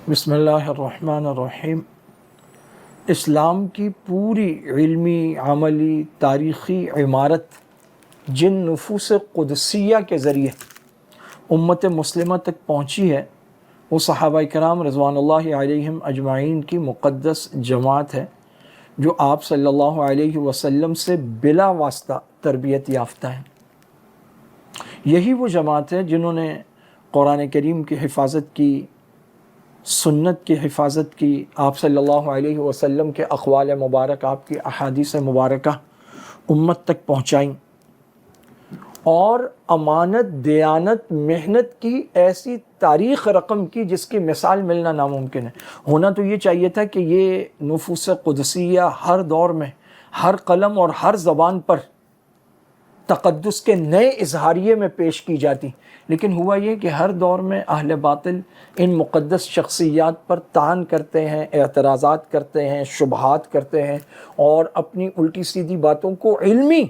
بسم اللہ الرحمن الرحیم۔ اسلام کی پوری علمی، عملی، تاریخی عمارت جن نفوس قدسیہ کے ذریعے امت مسلمہ تک پہنچی ہے وہ صحابہ کرام رضوان اللہ علیہم اجمعین کی مقدس جماعت ہے، جو آپ صلی اللہ علیہ وسلم سے بلا واسطہ تربیت یافتہ ہیں۔ یہی وہ جماعت ہے جنہوں نے قرآن کریم کی حفاظت کی، سنت کی حفاظت کی، آپ صلی اللہ علیہ وسلم کے اقوال مبارک، آپ کی احادیث مبارکہ امت تک پہنچائیں، اور امانت، دیانت، محنت کی ایسی تاریخ رقم کی جس کی مثال ملنا ناممکن ہے۔ ہونا تو یہ چاہیے تھا کہ یہ نفوس قدسیہ ہر دور میں، ہر قلم اور ہر زبان پر تقدس کے نئے اظہاریے میں پیش کی جاتی، لیکن ہوا یہ کہ ہر دور میں اہل باطل ان مقدس شخصیات پر طعن کرتے ہیں، اعتراضات کرتے ہیں، شبہات کرتے ہیں، اور اپنی الٹی سیدھی باتوں کو علمی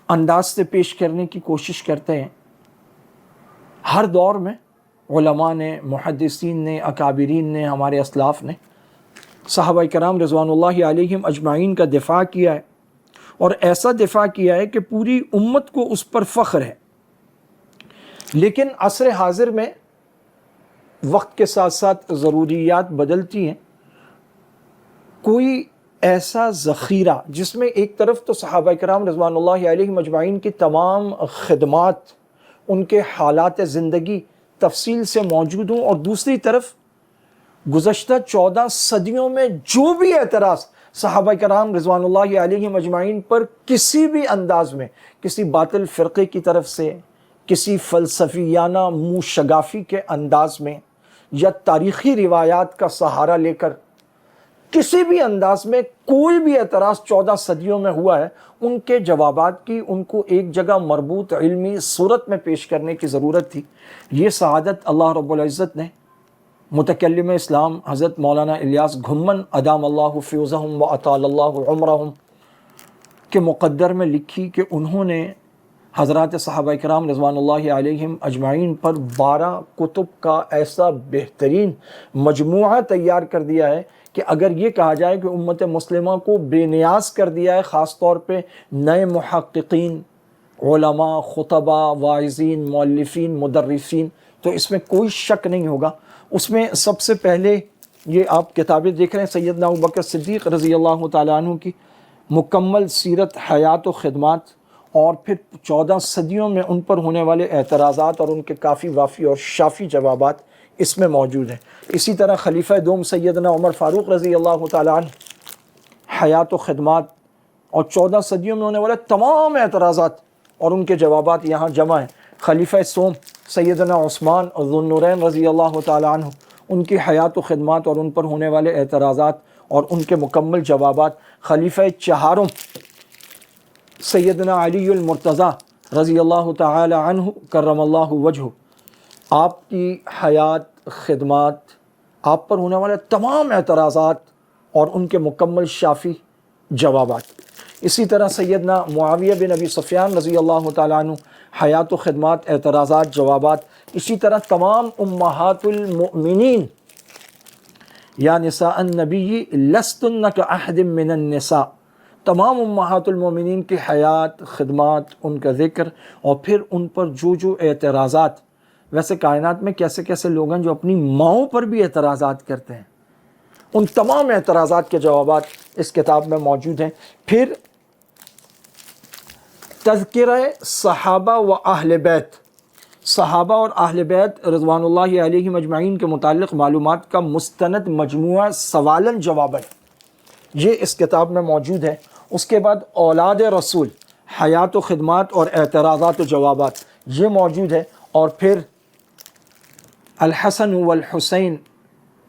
انداز سے پیش کرنے کی کوشش کرتے ہیں۔ ہر دور میں علماء نے، محدثین نے، اکابرین نے، ہمارے اسلاف نے صحابہ کرام رضوان اللہ علیہم اجمعین کا دفاع کیا ہے، اور ایسا دفاع کیا ہے کہ پوری امت کو اس پر فخر ہے۔ لیکن عصر حاضر میں وقت کے ساتھ ساتھ ضروریات بدلتی ہیں۔ کوئی ایسا ذخیرہ جس میں ایک طرف تو صحابہ کرام رضوان اللہ علیہم اجمعین کی تمام خدمات، ان کے حالات زندگی تفصیل سے موجود ہوں، اور دوسری طرف گزشتہ 14 صدیوں میں جو بھی اعتراض صحابہ کرام رضوان اللہ علیہم اجمعین پر کسی بھی انداز میں، کسی باطل فرقے کی طرف سے، کسی فلسفیانہ منہ شگافی کے انداز میں، یا تاریخی روایات کا سہارا لے کر کسی بھی انداز میں کوئی بھی اعتراض 14 صدیوں میں ہوا ہے، ان کے جوابات کی ان کو ایک جگہ مربوط علمی صورت میں پیش کرنے کی ضرورت تھی۔ یہ سعادت اللہ رب العزت نے متکلم اسلام حضرت مولانا الیاس گھمن ادام اللہ فیوزہم و اطال اللہ عمرہم کے مقدر میں لکھی کہ انہوں نے حضرات صحابہ کرام رضوان اللہ علیہم اجمعین پر 12 کتب کا ایسا بہترین مجموعہ تیار کر دیا ہے کہ اگر یہ کہا جائے کہ امت مسلمہ کو بے نیاز کر دیا ہے، خاص طور پہ نئے محققین، علماء، خطبہ، واعظین، مؤلفین، مدرسین، تو اس میں کوئی شک نہیں ہوگا۔ اس میں سب سے پہلے یہ آپ کتابیں دیکھ رہے ہیں، سیدنا ابوبکر صدیق رضی اللہ تعالیٰ عنہ کی مکمل سیرت، حیات و خدمات، اور پھر 14 صدیوں میں ان پر ہونے والے اعتراضات اور ان کے کافی وافی اور شافی جوابات اس میں موجود ہیں۔ اسی طرح خلیفہ دوم سیدنا عمر فاروق رضی اللہ تعالیٰ عنہ، حیات و خدمات، اور 14 صدیوں میں ہونے والے تمام اعتراضات اور ان کے جوابات یہاں جمع ہیں۔ خلیفہ سوم سیدنا عثمان ذو النورین رضی اللہ تعالیٰ عنہ، ان کی حیات و خدمات اور ان پر ہونے والے اعتراضات اور ان کے مکمل جوابات۔ خلیفہ چہارم سیدنا علی المرتضیٰ رضی اللہ تعالی عنہ کرم اللہ وجہہ، آپ کی حیات، خدمات، آپ پر ہونے والے تمام اعتراضات اور ان کے مکمل شافی جوابات۔ اسی طرح سیدنا معاویہ بن ابی سفیان رضی اللہ تعالیٰ عنہ، حیات و خدمات، اعتراضات، جوابات۔ اسی طرح تمام امہات المؤمنین، یا نساء النبی لستن کاحد من النساء، تمام امہات المومنین کی حیات، خدمات، ان کا ذکر، اور پھر ان پر جو جو اعتراضات۔ ویسے کائنات میں کیسے کیسے لوگ ہیں جو اپنی ماؤں پر بھی اعتراضات کرتے ہیں، ان تمام اعتراضات کے جوابات اس کتاب میں موجود ہیں۔ پھر تذکرہ صحابہ و اہل بیت، صحابہ اور اہل بیت رضوان اللہ علیہم اجمعین کے متعلق معلومات کا مستند مجموعہ سوالن جوابن، یہ اس کتاب میں موجود ہے۔ اس کے بعد اولاد رسول، حیات و خدمات اور اعتراضات و جوابات، یہ موجود ہے۔ اور پھر الحسن والحسین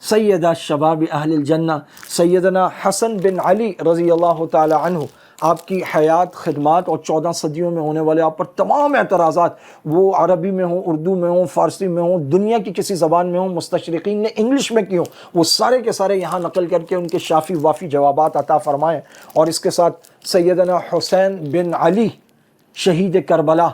سیدہ شباب اہل الجنہ، سیدنا حسن بن علی رضی اللہ تعالی عنہ، آپ کی حیات، خدمات اور 14 صدیوں میں ہونے والے آپ پر تمام اعتراضات، وہ عربی میں ہوں، اردو میں ہوں، فارسی میں ہوں، دنیا کی کسی زبان میں ہوں، مستشرقین نے انگلش میں کی ہوں، وہ سارے کے سارے یہاں نقل کر کے ان کے شافی وافی جوابات عطا فرمائیں۔ اور اس کے ساتھ سیدنا حسین بن علی شہید کربلا،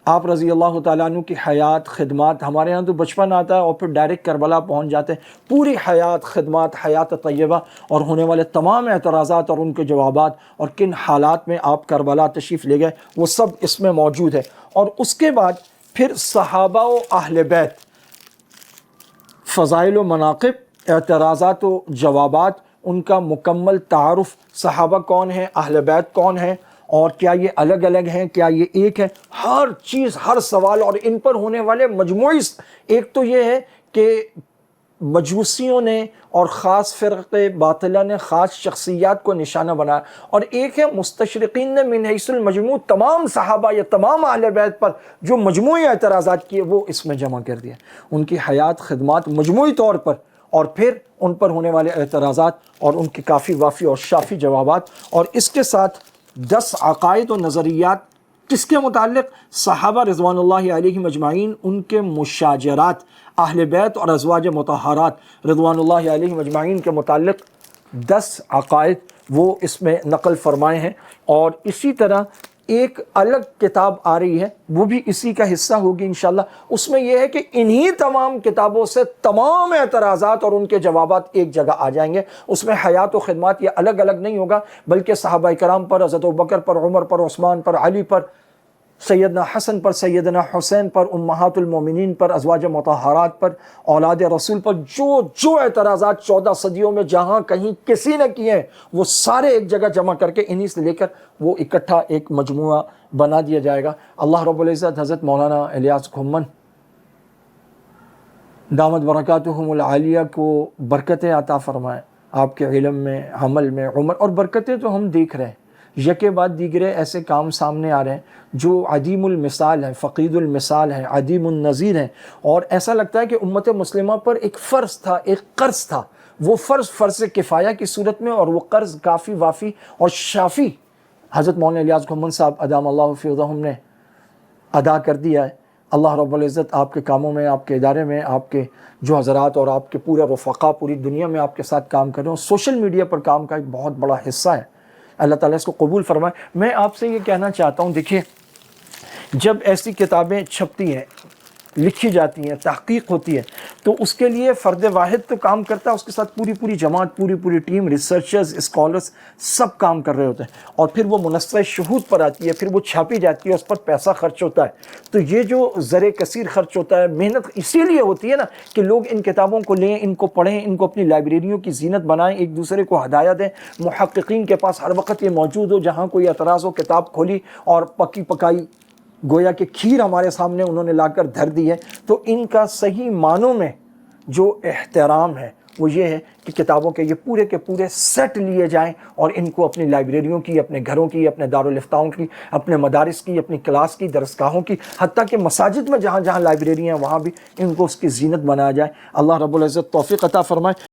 آپ رضی اللہ تعالیٰ عنہ کی حیات خدمات، ہمارے یہاں تو بچپن آتا ہے اور پھر ڈائریکٹ کربلا پہنچ جاتے ہیں، پوری حیات خدمات، حیات طیبہ اور ہونے والے تمام اعتراضات اور ان کے جوابات اور کن حالات میں آپ کربلا تشریف لے گئے وہ سب اس میں موجود ہے۔ اور اس کے بعد پھر صحابہ و اہل بیت، فضائل و مناقب، اعتراضات و جوابات، ان کا مکمل تعارف، صحابہ کون ہیں، اہل بیت کون ہیں، اور کیا یہ الگ الگ ہیں، کیا یہ ایک ہے، ہر چیز، ہر سوال، اور ان پر ہونے والے مجموعی، ایک تو یہ ہے کہ مجوسیوں نے اور خاص فرق باطلہ نے خاص شخصیات کو نشانہ بنایا، اور ایک ہے مستشرقین نے من حیث المجموع تمام صحابہ یا تمام اہل بیت پر جو مجموعی اعتراضات کیے وہ اس میں جمع کر دیا، ان کی حیات خدمات مجموعی طور پر، اور پھر ان پر ہونے والے اعتراضات اور ان کے کافی وافی اور شافی جوابات، اور اس کے ساتھ 10 عقائد و نظریات کس کے متعلق، صحابہ رضوان اللہ علیہم اجمعین، ان کے مشاجرات، اہل بیت اور ازواج مطہرات رضوان اللہ علیہم اجمعین کے متعلق 10 عقائد وہ اس میں نقل فرمائے ہیں۔ اور اسی طرح ایک الگ کتاب آ رہی ہے، وہ بھی اسی کا حصہ ہوگی انشاءاللہ، اس میں یہ ہے کہ انہی تمام کتابوں سے تمام اعتراضات اور ان کے جوابات ایک جگہ آ جائیں گے۔ اس میں حیات و خدمات یہ الگ الگ نہیں ہوگا، بلکہ صحابہ کرام پر، حضرت ابوبکر پر، عمر پر، عثمان پر، علی پر، سیدنا حسن پر، سیدنا حسین پر، امہات المومنین پر، ازواج مطہرات پر، اولاد رسول پر، جو اعتراضات 14 صدیوں میں جہاں کہیں کسی نے کیے ہیں وہ سارے ایک جگہ جمع کر کے انہی سے لے کر وہ اکٹھا ایک مجموعہ بنا دیا جائے گا۔ اللہ رب العزت حضرت مولانا الیاس کھمن دامت برکاتہم العالیہ کو برکتیں عطا فرمائے، آپ کے علم میں، عمل میں، عمر، اور برکتیں تو ہم دیکھ رہے ہیں، یکے بعد دیگرے ایسے کام سامنے آ رہے ہیں جو عدیم المثال ہیں، فقید المثال ہیں، عدیم النظیر ہیں، اور ایسا لگتا ہے کہ امت مسلمہ پر ایک فرض تھا، ایک قرض تھا، وہ فرض کفایہ کی صورت میں، اور وہ قرض کافی وافی اور شافی حضرت مولانا الیاس کھمن صاحب ادام اللہ فیضہم نے ادا کر دیا ہے۔ اللہ رب العزت آپ کے کاموں میں، آپ کے ادارے میں، آپ کے جو حضرات اور آپ کے پورے رفقا پوری دنیا میں آپ کے ساتھ کام کر رہے ہیں، سوشل میڈیا پر کام کا ایک بہت بڑا حصہ ہے، اللہ تعالیٰ اس کو قبول فرمائے۔ میں آپ سے یہ کہنا چاہتا ہوں، دیکھیے جب ایسی کتابیں چھپتی ہیں، لکھی جاتی ہیں، تحقیق ہوتی ہے، تو اس کے لیے فرد واحد تو کام کرتا ہے، اس کے ساتھ پوری جماعت، پوری ٹیم، ریسرچرز، اسکالرز سب کام کر رہے ہوتے ہیں، اور پھر وہ منصہ شہود پر آتی ہے، پھر وہ چھاپی جاتی ہے، اس پر پیسہ خرچ ہوتا ہے۔ تو یہ جو زر کثیر خرچ ہوتا ہے، محنت اسی لیے ہوتی ہے نا کہ لوگ ان کتابوں کو لیں، ان کو پڑھیں، ان کو اپنی لائبریریوں کی زینت بنائیں، ایک دوسرے کو ہدایہ دیں، محققین کے پاس ہر وقت یہ موجود ہو، جہاں کوئی اعتراض ہو کتاب کھولی اور پکی پکائی گویا کہ کھیر ہمارے سامنے انہوں نے لا کر دھر دی ہے۔ تو ان کا صحیح معنوں میں جو احترام ہے وہ یہ ہے کہ کتابوں کے یہ پورے کے پورے سیٹ لیے جائیں، اور ان کو اپنی لائبریریوں کی، اپنے گھروں کی، اپنے دارالفتاؤں کی، اپنے مدارس کی، اپنی کلاس کی، درسگاہوں کی، حتیٰ کہ مساجد میں جہاں جہاں لائبریری ہیں وہاں بھی ان کو اس کی زینت بنایا جائے۔ اللہ رب العزت توفیق عطا فرمائے۔